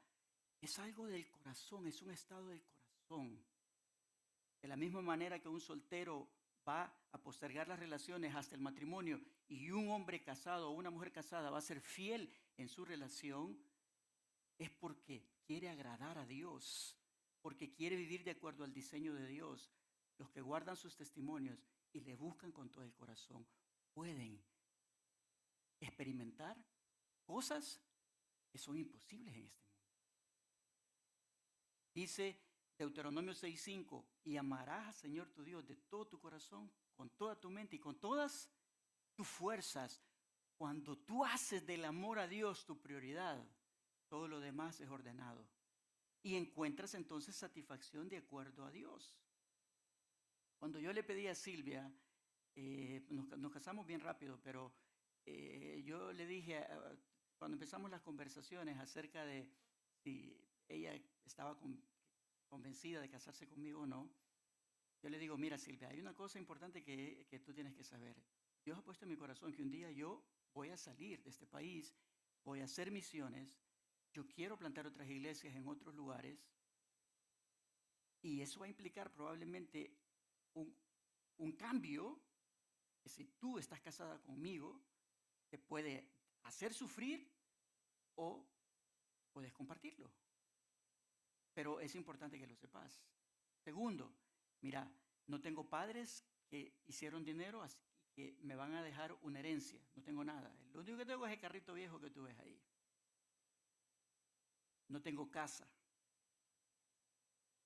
Es algo del corazón, es un estado del corazón. De la misma manera que un soltero va a postergar las relaciones hasta el matrimonio y un hombre casado o una mujer casada va a ser fiel en su relación, es porque quiere agradar a Dios, porque quiere vivir de acuerdo al diseño de Dios. Los que guardan sus testimonios y le buscan con todo el corazón pueden experimentar cosas que son imposibles en este mundo. Dice Deuteronomio 6:5, y amarás al Señor tu Dios de todo tu corazón, con toda tu mente y con todas tus fuerzas. Cuando tú haces del amor a Dios tu prioridad, todo lo demás es ordenado. Y encuentras entonces satisfacción de acuerdo a Dios. Cuando yo le pedí a Silvia, nos casamos bien rápido, pero yo le dije, cuando empezamos las conversaciones acerca de si ella estaba convencida de casarse conmigo o no, yo le digo, mira Silvia, hay una cosa importante que tú tienes que saber. Dios ha puesto en mi corazón que un día yo voy a salir de este país, voy a hacer misiones, yo quiero plantar otras iglesias en otros lugares y eso va a implicar probablemente un cambio que si tú estás casada conmigo, te puede hacer sufrir o puedes compartirlo. Pero es importante que lo sepas. Segundo, mira, no tengo padres que hicieron dinero, así que me van a dejar una herencia. No tengo nada. Lo único que tengo es el carrito viejo que tú ves ahí. No tengo casa.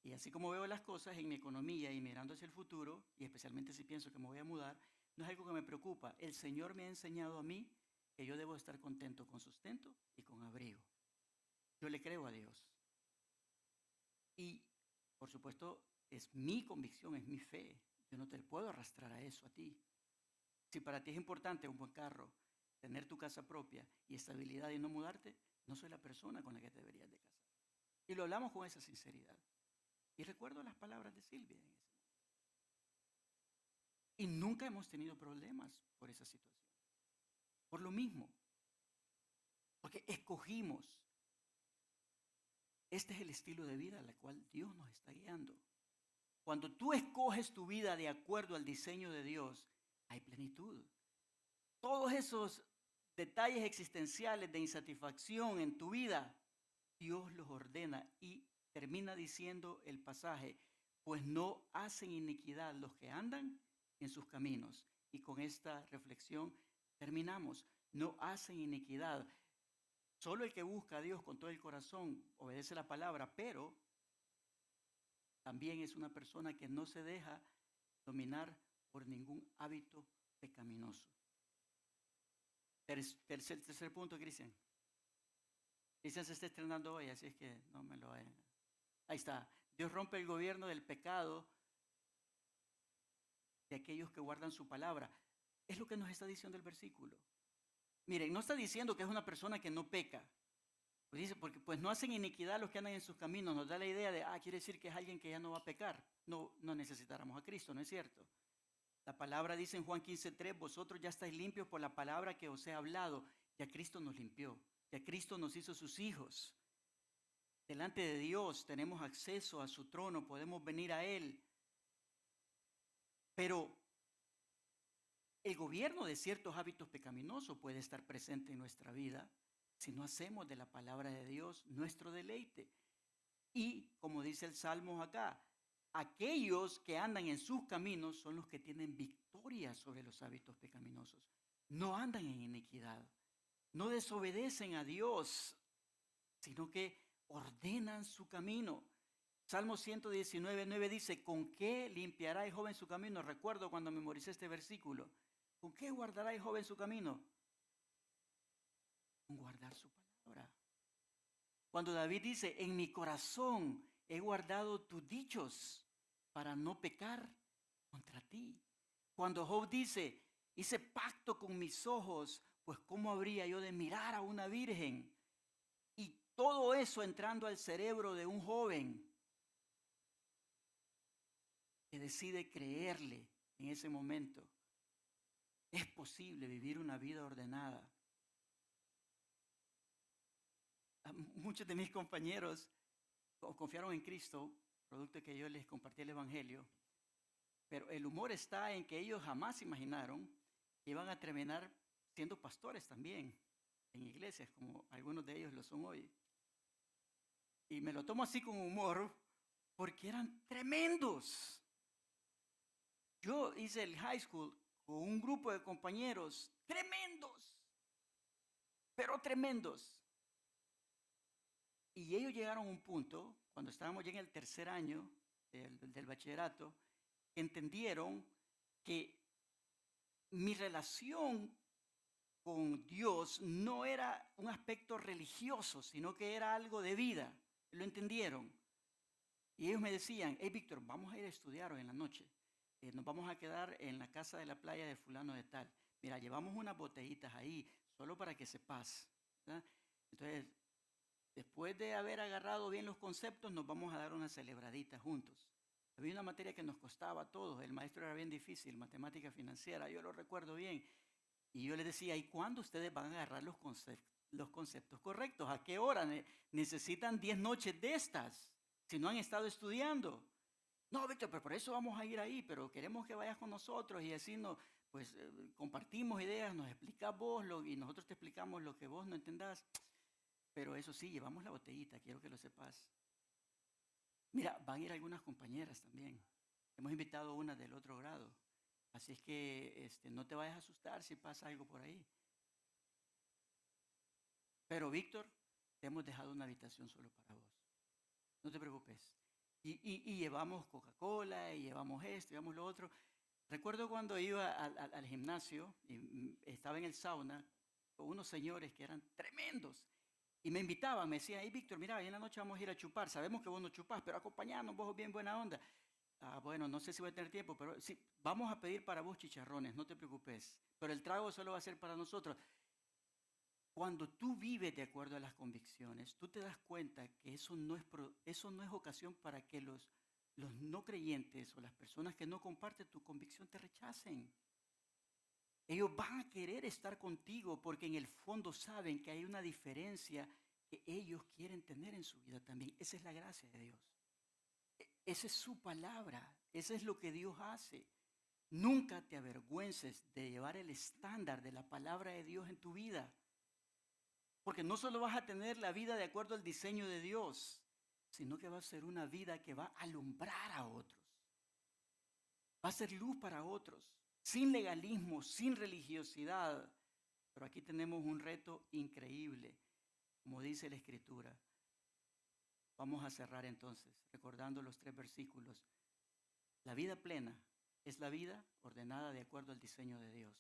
Y así como veo las cosas en mi economía y mirando hacia el futuro, y especialmente si pienso que me voy a mudar, no es algo que me preocupa. El Señor me ha enseñado a mí que yo debo estar contento con sustento y con abrigo. Yo le creo a Dios. Y, por supuesto, es mi convicción, es mi fe. Yo no te puedo arrastrar a eso a ti. Si para ti es importante un buen carro, tener tu casa propia y estabilidad y no mudarte, no soy la persona con la que te deberías de casar. Y lo hablamos con esa sinceridad. Y recuerdo las palabras de Silvia en ese momento. Y nunca hemos tenido problemas por esa situación. Por lo mismo. Porque escogimos. Este es el estilo de vida al cual Dios nos está guiando. Cuando tú escoges tu vida de acuerdo al diseño de Dios, hay plenitud. Todos esos detalles existenciales de insatisfacción en tu vida, Dios los ordena y termina diciendo el pasaje, pues no hacen iniquidad los que andan en sus caminos. Y con esta reflexión terminamos. No hacen iniquidad. Solo el que busca a Dios con todo el corazón obedece la palabra, pero también es una persona que no se deja dominar por ningún hábito pecaminoso. Tercer punto, Cristian. Cristian se está estrenando hoy, así es que no me lo vayan. Ahí está. Dios rompe el gobierno del pecado de aquellos que guardan su palabra. Es lo que nos está diciendo el versículo. Miren, no está diciendo que es una persona que no peca. Pues dice, porque pues no hacen iniquidad los que andan en sus caminos. Nos da la idea de, quiere decir que es alguien que ya no va a pecar. No necesitáramos a Cristo, ¿no es cierto? La palabra dice en Juan 15:3, vosotros ya estáis limpios por la palabra que os he hablado. Ya Cristo nos limpió, ya Cristo nos hizo sus hijos. Delante de Dios tenemos acceso a su trono, podemos venir a Él. Pero el gobierno de ciertos hábitos pecaminosos puede estar presente en nuestra vida si no hacemos de la palabra de Dios nuestro deleite. Y como dice el Salmo acá, aquellos que andan en sus caminos son los que tienen victoria sobre los hábitos pecaminosos. No andan en iniquidad. no desobedecen a Dios, sino que ordenan su camino. Salmo 119:9 dice, ¿con qué limpiará el joven su camino? Recuerdo cuando memoricé este versículo. ¿Con qué guardará el joven su camino? Con guardar su palabra. Cuando David dice, en mi corazón he guardado tus dichos para no pecar contra ti. Cuando Job dice, hice pacto con mis ojos, pues ¿cómo habría yo de mirar a una virgen? Y todo eso entrando al cerebro de un joven que decide creerle en ese momento. Es posible vivir una vida ordenada. Muchos de mis compañeros confiaron en Cristo, producto de que yo les compartí el Evangelio, pero el humor está en que ellos jamás imaginaron que iban a terminar siendo pastores también en iglesias, como algunos de ellos lo son hoy. Y me lo tomo así con humor porque eran tremendos. Yo hice el high school con un grupo de compañeros tremendos, pero tremendos. Y ellos llegaron a un punto, cuando estábamos ya en el tercer año del bachillerato, que entendieron que mi relación con Dios no era un aspecto religioso, sino que era algo de vida. Lo entendieron. Y ellos me decían, hey Víctor, vamos a ir a estudiar hoy en la noche. Nos vamos a quedar en la casa de la playa de fulano de tal. Mira, llevamos unas botellitas ahí, solo para que sepas, ¿verdad? Entonces, después de haber agarrado bien los conceptos, nos vamos a dar una celebradita juntos. Había una materia que nos costaba a todos. El maestro era bien difícil, matemática financiera, yo lo recuerdo bien. Y yo les decía, ¿y cuándo ustedes van a agarrar los conceptos correctos? ¿A qué hora? Necesitan 10 noches de estas, si no han estado estudiando. No, Víctor, pero por eso vamos a ir ahí, pero queremos que vayas con nosotros y así pues compartimos ideas, nos explicas vos y nosotros te explicamos lo que vos no entendás. Pero eso sí, llevamos la botellita, quiero que lo sepas. Mira, van a ir algunas compañeras también. Hemos invitado a una del otro grado. Así es que no te vayas a asustar si pasa algo por ahí. Pero Víctor, te hemos dejado una habitación solo para vos. No te preocupes. Y llevamos Coca-Cola, y llevamos esto, llevamos lo otro. Recuerdo cuando iba al gimnasio y estaba en el sauna con unos señores que eran tremendos. Y me invitaban, me decían, hey Víctor, mira, hoy en la noche vamos a ir a chupar. Sabemos que vos no chupás, pero acompañanos, vos bien buena onda. Bueno, no sé si voy a tener tiempo, pero sí, vamos a pedir para vos chicharrones, no te preocupes. Pero el trago solo va a ser para nosotros. Cuando tú vives de acuerdo a las convicciones, tú te das cuenta que eso no es ocasión para que los no creyentes o las personas que no comparten tu convicción te rechacen. Ellos van a querer estar contigo porque en el fondo saben que hay una diferencia que ellos quieren tener en su vida también. Esa es la gracia de Dios. Esa es su palabra. Eso es lo que Dios hace. Nunca te avergüences de llevar el estándar de la palabra de Dios en tu vida. Porque no solo vas a tener la vida de acuerdo al diseño de Dios, sino que va a ser una vida que va a alumbrar a otros. Va a ser luz para otros, sin legalismo, sin religiosidad. Pero aquí tenemos un reto increíble, como dice la Escritura. Vamos a cerrar entonces, recordando los 3 versículos. La vida plena es la vida ordenada de acuerdo al diseño de Dios.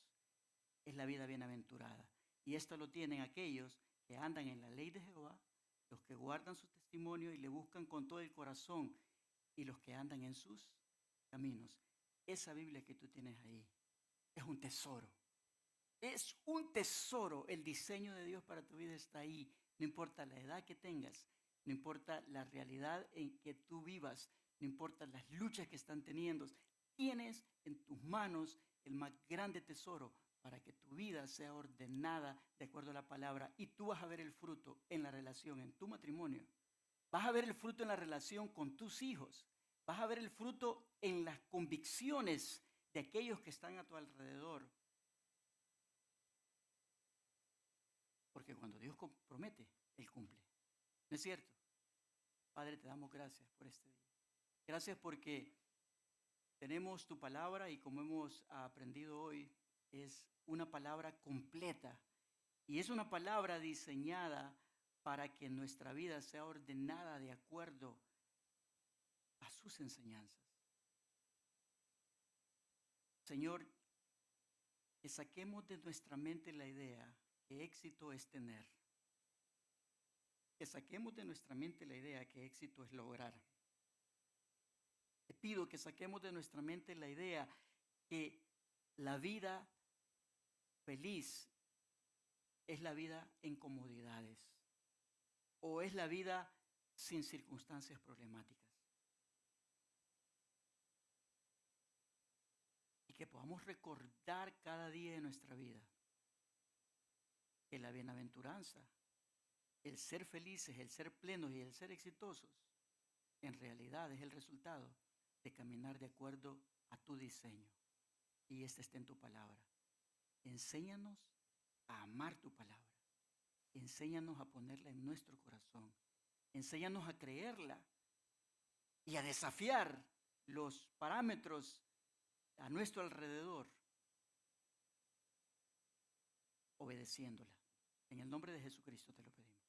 Es la vida bienaventurada. Y esto lo tienen aquellos que andan en la ley de Jehová, los que guardan su testimonio y le buscan con todo el corazón, y los que andan en sus caminos. Esa Biblia que tú tienes ahí es un tesoro. Es un tesoro. El diseño de Dios para tu vida está ahí. No importa la edad que tengas, no importa la realidad en que tú vivas, no importa las luchas que están teniendo. Tienes en tus manos el más grande tesoro para que tu vida sea ordenada de acuerdo a la palabra. Y tú vas a ver el fruto en la relación, en tu matrimonio. Vas a ver el fruto en la relación con tus hijos. Vas a ver el fruto en las convicciones de aquellos que están a tu alrededor. Porque cuando Dios promete, Él cumple. ¿No es cierto? Padre, te damos gracias por este día. Gracias porque tenemos tu palabra y como hemos aprendido hoy, es una palabra completa Y es una palabra diseñada para que nuestra vida sea ordenada de acuerdo a sus enseñanzas. Señor, que saquemos de nuestra mente la idea que éxito es tener. Que saquemos de nuestra mente la idea que éxito es lograr. Te pido que saquemos de nuestra mente la idea que la vida feliz es la vida en comodidades o es la vida sin circunstancias problemáticas. Y que podamos recordar cada día de nuestra vida que la bienaventuranza, el ser felices, el ser plenos y el ser exitosos, en realidad es el resultado de caminar de acuerdo a tu diseño. Y este está en tu palabra. Enséñanos a amar tu palabra. Enséñanos a ponerla en nuestro corazón. Enséñanos a creerla y a desafiar los parámetros a nuestro alrededor, obedeciéndola. En el nombre de Jesucristo te lo pedimos.